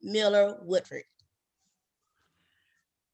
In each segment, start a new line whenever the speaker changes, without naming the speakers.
Miller Woodford.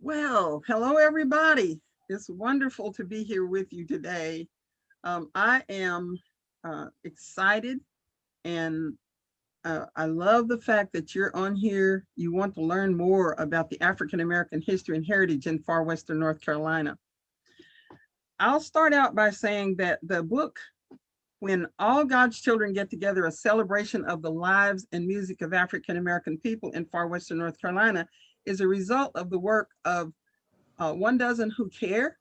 Well, hello everybody. It's wonderful to be here with you today. I am excited and I love the fact that you're on here. You want to learn more about the African American history and heritage in far western North Carolina. I'll start out by saying that the book, When All God's Children Get Together, a celebration of the lives and music of African American people in far western North Carolina, is a result of the work of One Dozen Who Care,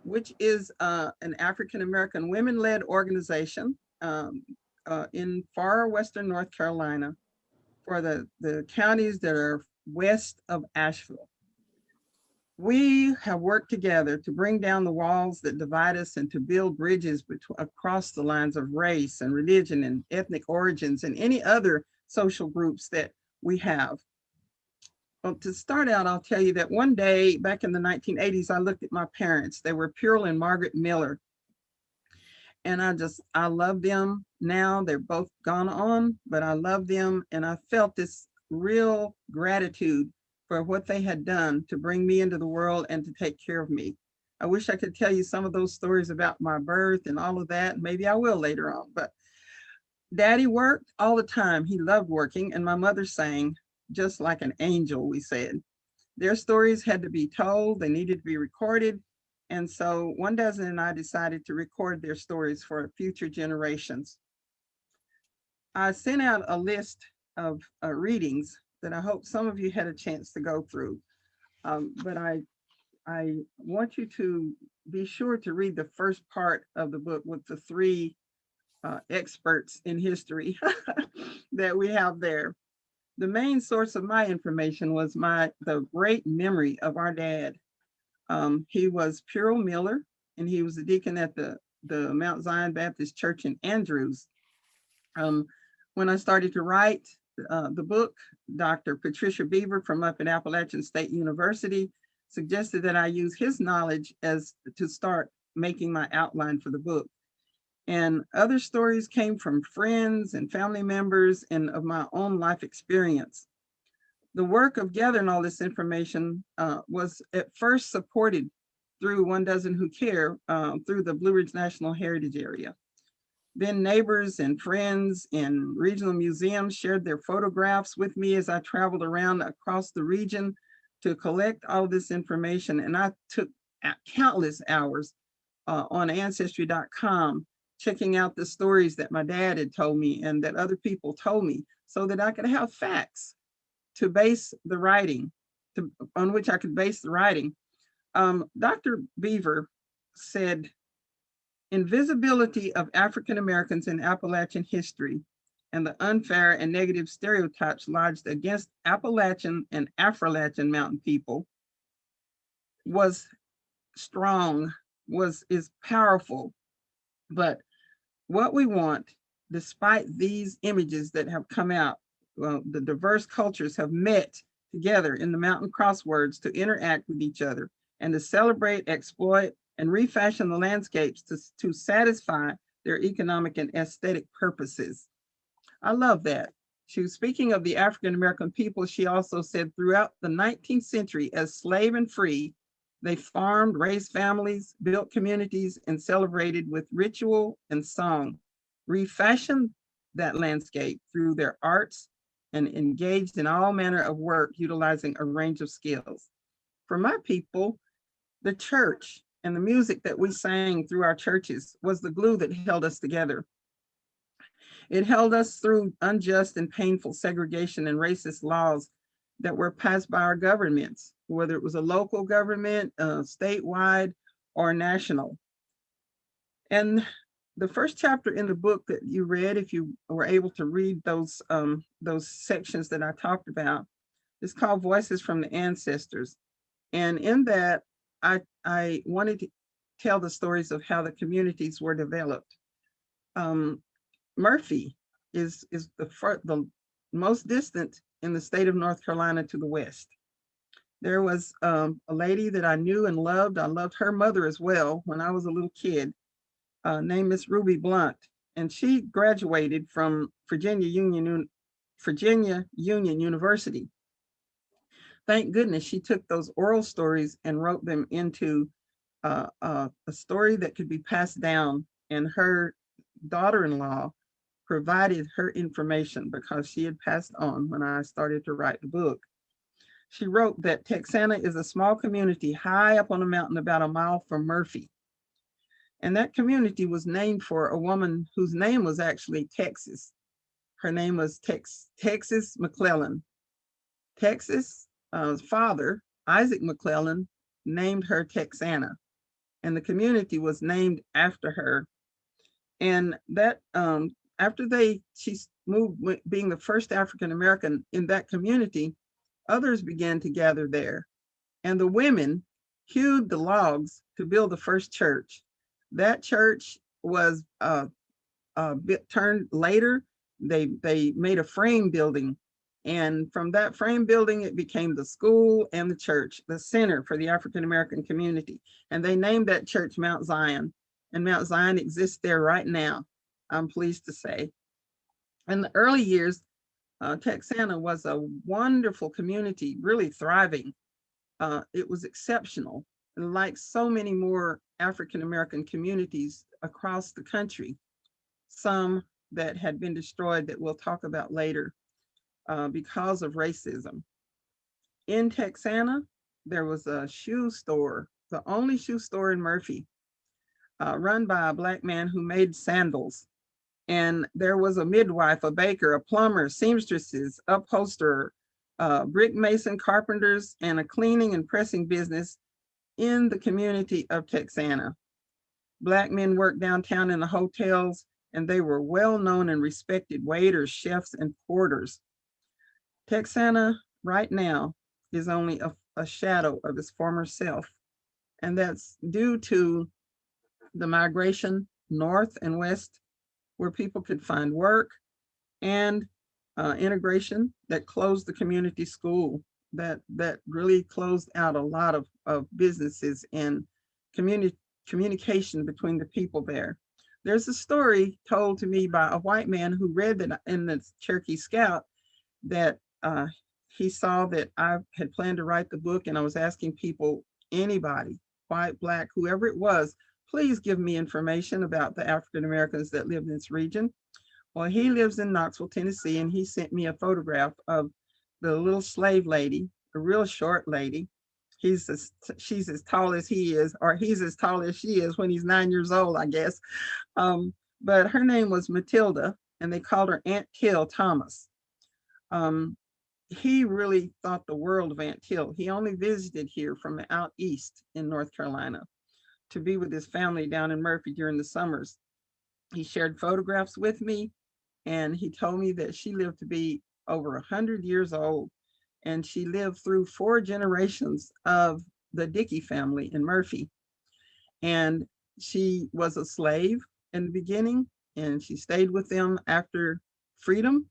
which is an African American women led organization in far western North Carolina for the counties that are west of Asheville. We have worked together to bring down the walls that divide us and to build bridges across the lines of race and religion and ethnic origins and any other social groups that we have. Well, to start out, I'll tell you that one day back in the 1980s, I looked at my parents. They were Purl and Margaret Miller. And I love them now. They're both gone on, but I love them. And I felt this real gratitude for what they had done to bring me into the world and to take care of me. I wish I could tell you some of those stories about my birth and all of that. Maybe I will later on. But Daddy worked all the time. He loved working. And my mother sang just like an angel, we said. Their stories had to be told, they needed to be recorded. And so One Dozen and I decided to record their stories for future generations. I sent out a list of readings that I hope some of you had a chance to go through. But I want you to be sure to read the first part of the book with the three experts in history that we have there. The main source of my information was the great memory of our dad. He was Purl Miller, and he was a deacon at the Mount Zion Baptist Church in Andrews. Um, when I started to write the book, Dr. Patricia Beaver from up at Appalachian State University suggested that I use his knowledge as to start making my outline for the book. And other stories came from friends and family members and of my own life experience. The work of gathering all this information was at first supported through One Dozen Who Care through the Blue Ridge National Heritage Area. Then neighbors and friends in regional museums shared their photographs with me as I traveled around across the region to collect all this information. And I took countless hours on ancestry.com checking out the stories that my dad had told me and that other people told me so that I could have facts to base the writing, on which I could base the writing. Dr. Beaver said, invisibility of African Americans in Appalachian history and the unfair and negative stereotypes lodged against Appalachian and Afro-Latin mountain people was strong, is powerful. But what we want, despite these images that have come out, well, the diverse cultures have met together in the mountain crosswords to interact with each other and to celebrate, exploit, and refashion the landscapes to satisfy their economic and aesthetic purposes. I love that. She was speaking of the African American people. She also said throughout the 19th century, as slave and free, they farmed, raised families, built communities, and celebrated with ritual and song, refashioned that landscape through their arts, and engaged in all manner of work utilizing a range of skills. For my people, the church and the music that we sang through our churches was the glue that held us together. It held us through unjust and painful segregation and racist laws that were passed by our governments, whether it was a local government, statewide, or national. And the first chapter in the book that you read, if you were able to read those sections that I talked about, is called Voices from the Ancestors. And in that, I wanted to tell the stories of how the communities were developed. Um, Murphy is the most distant in the state of North Carolina to the west. There was a lady that I knew and loved. I loved her mother as well when I was a little kid, named Miss Ruby Blunt. And she graduated from Virginia Union Virginia Union University. Thank goodness she took those oral stories and wrote them into a story that could be passed down. And her daughter-in-law provided her information because she had passed on when I started to write the book. She wrote that Texana is a small community high up on a mountain about a mile from Murphy. And that community was named for a woman whose name was actually Texas. Her name was Texas McClellan. Texas' father, Isaac McClellan, named her Texana, and the community was named after her. And that after she moved, being the first African American in that community, others began to gather there, and the women hewed the logs to build the first church. That church was bit turned later. They made a frame building, and from that frame building, it became the school and the church, the center for the African American community. And they named that church Mount Zion, and Mount Zion exists there right now, I'm pleased to say. In the early years, Texana was a wonderful community, really thriving. It was exceptional, like so many more African American communities across the country, some that had been destroyed that we'll talk about later because of racism. In Texana, there was a shoe store, the only shoe store in Murphy, run by a Black man who made sandals. And there was a midwife, a baker, a plumber, seamstresses, upholsterer, brick mason, carpenters, and a cleaning and pressing business in the community of Texana. Black men worked downtown in the hotels, and they were well known and respected waiters, chefs, and porters. Texana right now is only a shadow of its former self, and that's due to the migration north and west where people could find work, and integration that closed the community school, that really closed out a lot of businesses and communication between the people there. There's a story told to me by a white man who read that in the Cherokee Scout, that he saw that I had planned to write the book, and I was asking people, anybody, white, Black, whoever it was, please give me information about the African Americans that live in this region. Well, he lives in Knoxville, Tennessee, and he sent me a photograph of the little slave lady, a real short lady. She's as tall as he is, or he's as tall as she is when he's 9 years old, I guess. But her name was Matilda, and they called her Aunt Till Thomas. He really thought the world of Aunt Till. He only visited here from out east in North Carolina to be with his family down in Murphy during the summers. He shared photographs with me, and he told me that she lived to be over 100 years old, and she lived through 4 generations of the Dickey family in Murphy. And she was a slave in the beginning, and she stayed with them after freedom.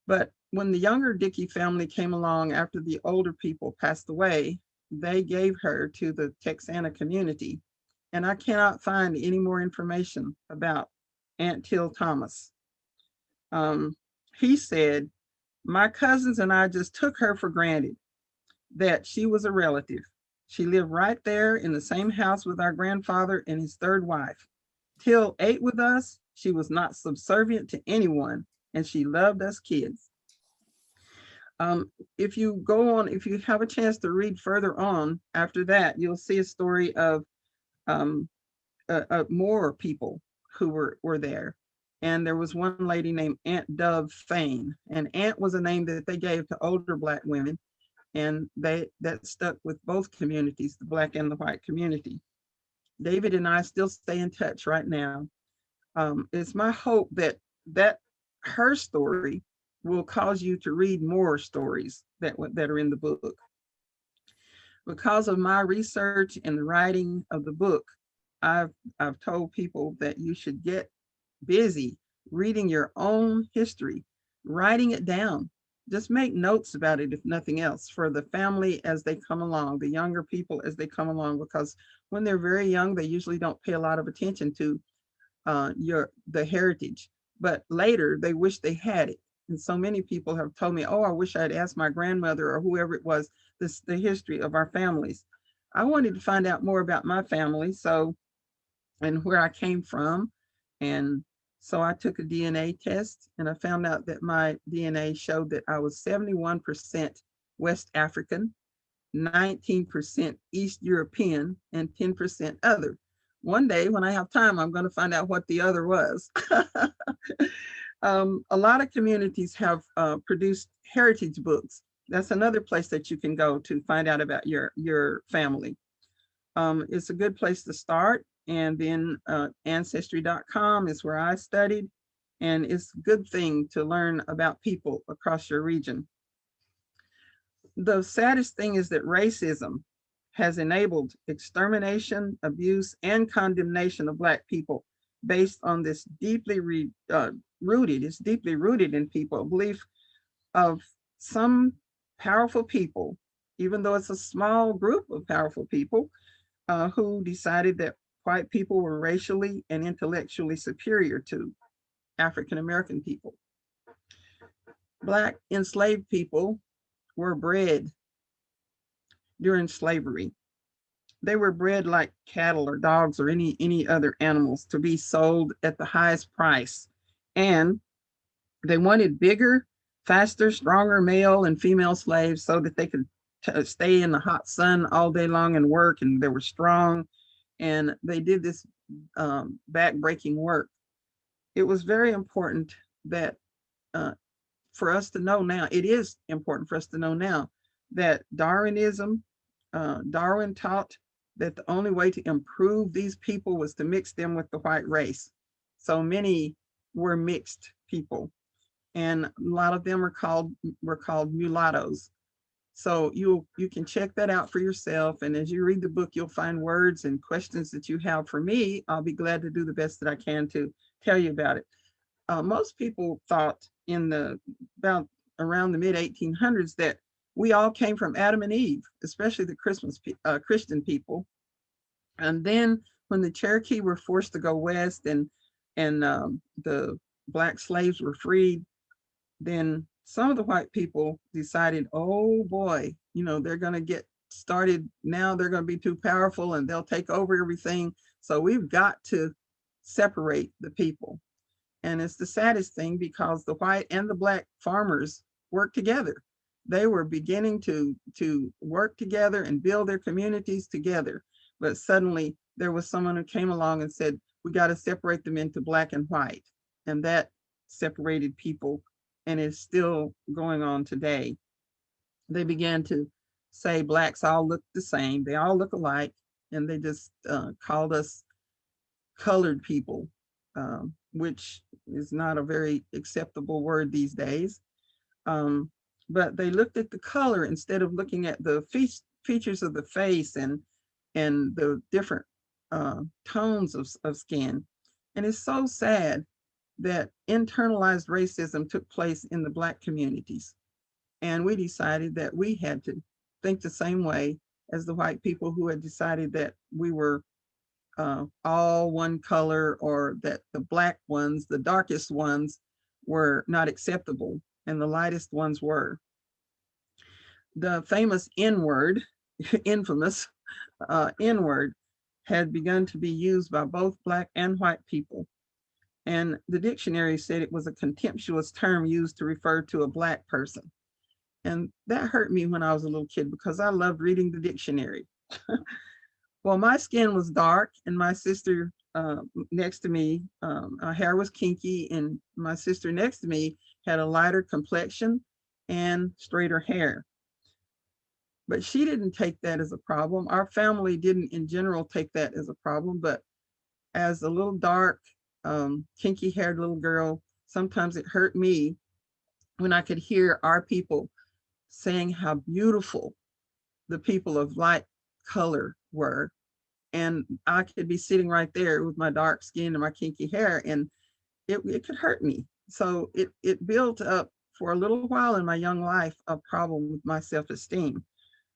But when the younger Dickey family came along after the older people passed away, they gave her to the Texana community. And I cannot find any more information about Aunt Till Thomas. He said, my cousins and I just took her for granted that she was a relative. She lived right there in the same house with our grandfather and his third wife. Till ate with us. She was not subservient to anyone, and she loved us kids. If you have a chance to read further on after that, you'll see a story of more people who were there. And there was one lady named Aunt Dove Fane, and Aunt was a name that they gave to older Black women, and that stuck with both communities, the Black and the white community. David and I still stay in touch right now. It's my hope that her story will cause you to read more stories that are in the book. Because of my research and the writing of the book, I've told people that you should get busy reading your own history, writing it down. Just make notes about it, if nothing else, for the family as they come along, the younger people as they come along, because when they're very young, they usually don't pay a lot of attention to the heritage, but later they wish they had it. And so many people have told me, oh, I wish I'd asked my grandmother or whoever it was, the history of our families. I wanted to find out more about my family, so, and where I came from. And so I took a DNA test and I found out that my DNA showed that I was 71% West African, 19% East European, and 10% other. One day when I have time, I'm going to find out what the other was. A lot of communities have produced heritage books. That's another place that you can go to find out about your family. It's a good place to start. And then ancestry.com is where I studied. And it's a good thing to learn about people across your region. The saddest thing is that racism has enabled extermination, abuse, and condemnation of Black people based on this it's deeply rooted in people, a belief of some powerful people, even though it's a small group of powerful people who decided that white people were racially and intellectually superior to African American people. Black enslaved people were bred during slavery. They were bred like cattle or dogs or any other animals to be sold at the highest price. And they wanted bigger, faster, stronger male and female slaves so that they could stay in the hot sun all day long and work, and they were strong. And they did this back-breaking work. It was very important that uh, for us to know now, it is important for us to know now that Darwin taught that the only way to improve these people was to mix them with the white race. So many were mixed people, and a lot of them were called mulattoes. So you can check that out for yourself. And as you read the book, you'll find words and questions that you have for me. I'll be glad to do the best that I can to tell you about it. Most people thought in the about around the mid 1800s that we all came from Adam and Eve, especially the Christian people. And then when the Cherokee were forced to go west and the Black slaves were freed, then some of the white people decided, oh boy, they're going to get started now. They're going to be too powerful and they'll take over everything. So we've got to separate the people. And it's the saddest thing because the white and the Black farmers work together. They were beginning to work together and build their communities together. But suddenly there was someone who came along and said, we got to separate them into Black and white. And that separated people, and is still going on today. They began to say Blacks all look the same, they all look alike, and they just called us colored people, which is not a very acceptable word these days. But they looked at the color instead of looking at the features of the face and the different tones of skin. And it's so sad that internalized racism took place in the Black communities. And we decided that we had to think the same way as the white people who had decided that we were all one color, or that the Black ones, the darkest ones, were not acceptable and the lightest ones were. The famous N word, infamous N word, had begun to be used by both Black and white people. And the dictionary said it was a contemptuous term used to refer to a Black person. And that hurt me when I was a little kid because I loved reading the dictionary. Well, my skin was dark, and my sister next to me, her hair was kinky, and my sister next to me had a lighter complexion and straighter hair. But she didn't take that as a problem. Our family didn't, in general, take that as a problem. But as a little dark, kinky haired little girl, sometimes it hurt me when I could hear our people saying how beautiful the people of light color were. And I could be sitting right there with my dark skin and my kinky hair, and it could hurt me. So it built up for a little while in my young life a problem with my self-esteem.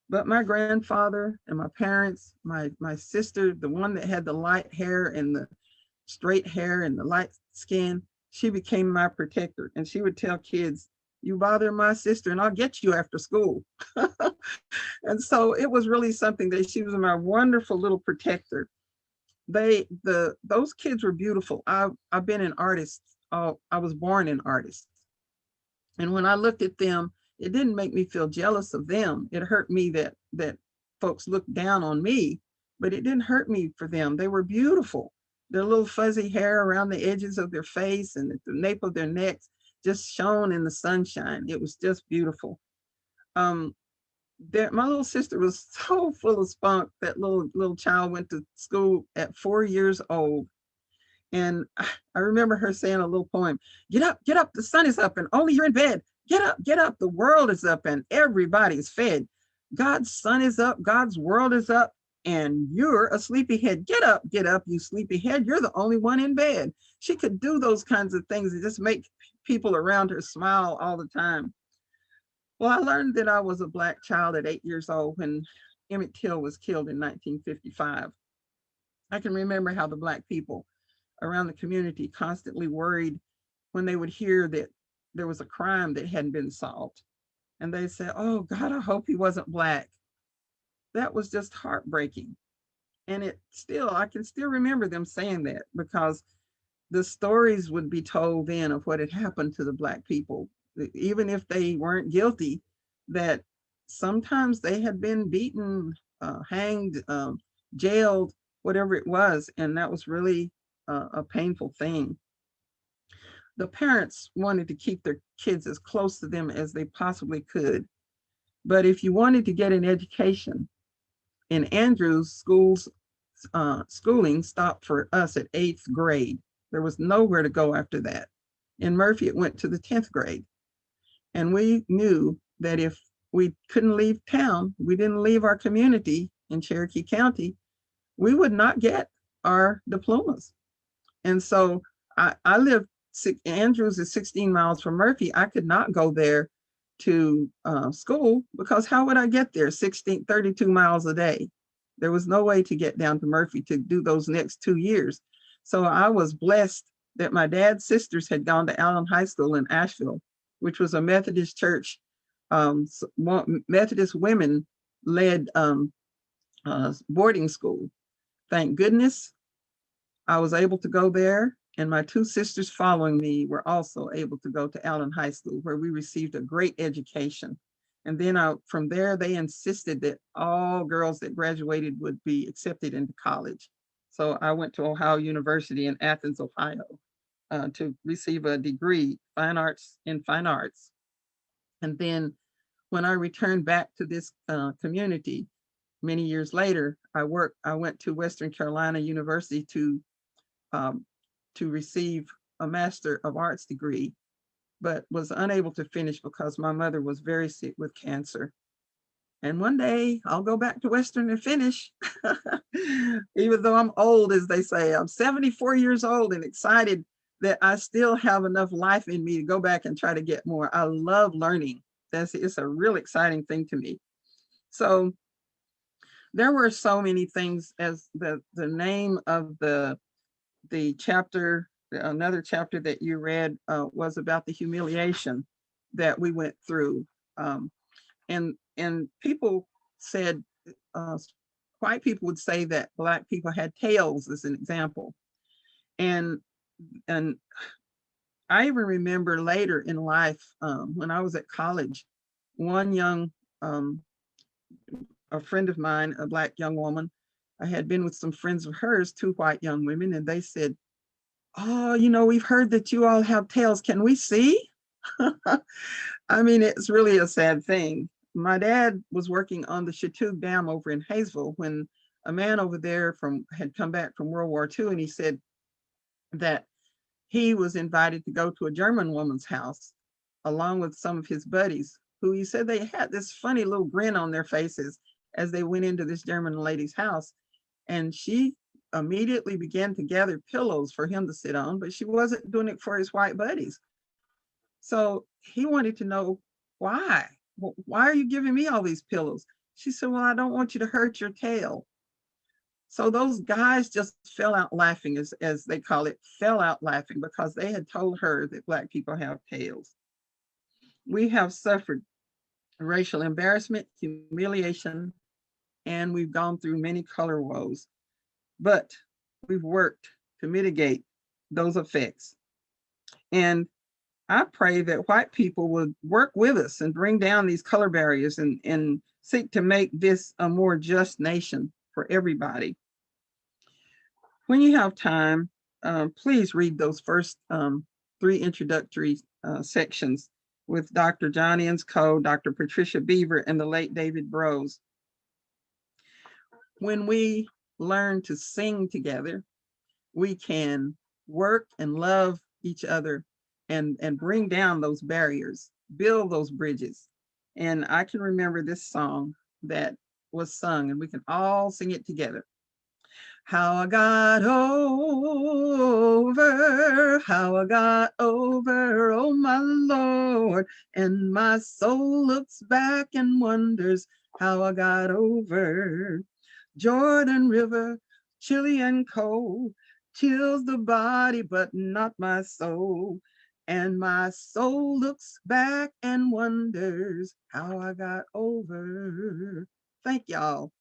But my grandfather and my parents, my sister, the one that had the light hair and the straight hair and the light skin, she became my protector. And she would tell kids, you bother my sister and I'll get you after school. And so it was really something that she was my wonderful little protector. Those kids were beautiful. I've been an artist. I was born an artist. And when I looked at them, it didn't make me feel jealous of them. It hurt me that folks looked down on me, but it didn't hurt me for them. They were beautiful. Their little fuzzy hair around the edges of their face and at the nape of their necks just shone in the sunshine. It was just beautiful. Um, my little sister was so full of spunk. That little child went to school at 4 years old. And I remember her saying a little poem, get up, the sun is up and only you're in bed. Get up, the world is up and everybody's fed. God's sun is up, God's world is up, and you're a sleepyhead. Get up, you sleepyhead. You're the only one in bed. She could do those kinds of things that just make people around her smile all the time. Well, I learned that I was a Black child at 8 years old when Emmett Till was killed in 1955. I can remember how the Black people around the community constantly worried when they would hear that there was a crime that hadn't been solved. And they said, oh God, I hope he wasn't Black. That was just heartbreaking. And I can still remember them saying that because the stories would be told then of what had happened to the Black people, even if they weren't guilty, that sometimes they had been beaten, hanged, jailed, whatever it was. And that was really a painful thing. The parents wanted to keep their kids as close to them as they possibly could. But if you wanted to get an education, in Andrews, schooling stopped for us at 8th grade. There was nowhere to go after that. In Murphy, it went to the 10th grade. And we knew that if we couldn't leave town, we didn't leave our community in Cherokee County, we would not get our diplomas. And so I lived, Andrews is 16 miles from Murphy. I could not go there to school because how would I get there 32 miles a day? There was no way to get down to Murphy to do those next 2 years. So I was blessed that my dad's sisters had gone to Allen High School in Asheville, which was a Methodist church, Methodist women led boarding school. Thank goodness I was able to go there, and my two sisters following me were also able to go to Allen High School, where we received a great education. And then from there, they insisted that all girls that graduated would be accepted into college. So I went to Ohio University in Athens, Ohio, to receive a degree, fine arts. And then when I returned back to this community many years later, I went to Western Carolina University to receive a Master of Arts degree, but was unable to finish because my mother was very sick with cancer. And one day I'll go back to Western and finish, even though I'm old, as they say. I'm 74 years old and excited that I still have enough life in me to go back and try to get more. I love learning. It's a real exciting thing to me. So there were so many things, as the name of the chapter, another chapter that you read was about the humiliation that we went through. And people said, white people would say that Black people had tails as an example. And I even remember later in life, when I was at college, one a friend of mine, a Black young woman, I had been with some friends of hers, two white young women, and they said, oh, we've heard that you all have tails. Can we see? I mean, it's really a sad thing. My dad was working on the Chatuge Dam over in Hayesville when a man over there had come back from World War II, and he said that he was invited to go to a German woman's house along with some of his buddies, who he said they had this funny little grin on their faces as they went into this German lady's house. And she immediately began to gather pillows for him to sit on, but she wasn't doing it for his white buddies. So he wanted to know why. Why are you giving me all these pillows? She said, well, I don't want you to hurt your tail. So those guys just fell out laughing, as they call it, fell out laughing because they had told her that Black people have tails. We have suffered racial embarrassment, humiliation, and we've gone through many color woes. But we've worked to mitigate those effects. And I pray that white people would work with us and bring down these color barriers and seek to make this a more just nation for everybody. When you have time, please read those first three introductory sections with Dr. John Innes Coe, Dr. Patricia Beaver, and the late David Brose. When we learn to sing together, we can work and love each other and bring down those barriers, build those bridges. And I can remember this song that was sung, and we can all sing it together. How I got over, how I got over, oh my Lord. And my soul looks back and wonders how I got over. Jordan River, chilly and cold, chills the body, but not my soul. And my soul looks back and wonders how I got over. Thank y'all.